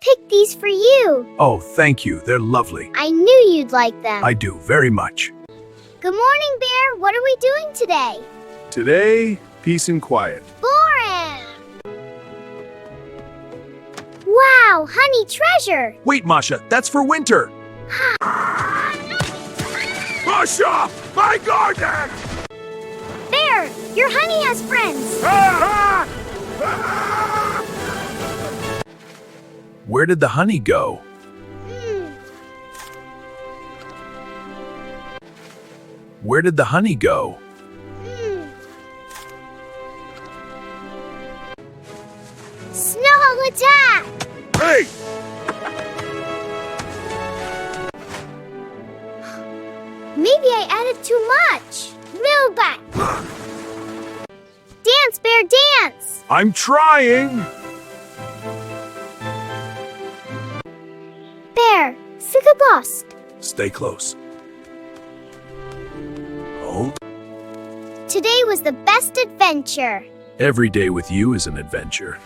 picked these for you. Oh, thank you. They're lovely. I knew you'd like them. I do, very much. Good morning, Bear. What are we doing today? Today, peace and quiet. Boring. Wow, honey treasure. Wait, Masha, that's for winter. Masha, my garden! Bear, your honey has friends. Where did the honey go? Where did the honey go? Snow attack! Hey! Maybe I added too much. Move back. Dance, Bear, dance. I'm trying! Bear, fica bost. Stay close. Hold. Today was the best adventure. Every day with you is an adventure.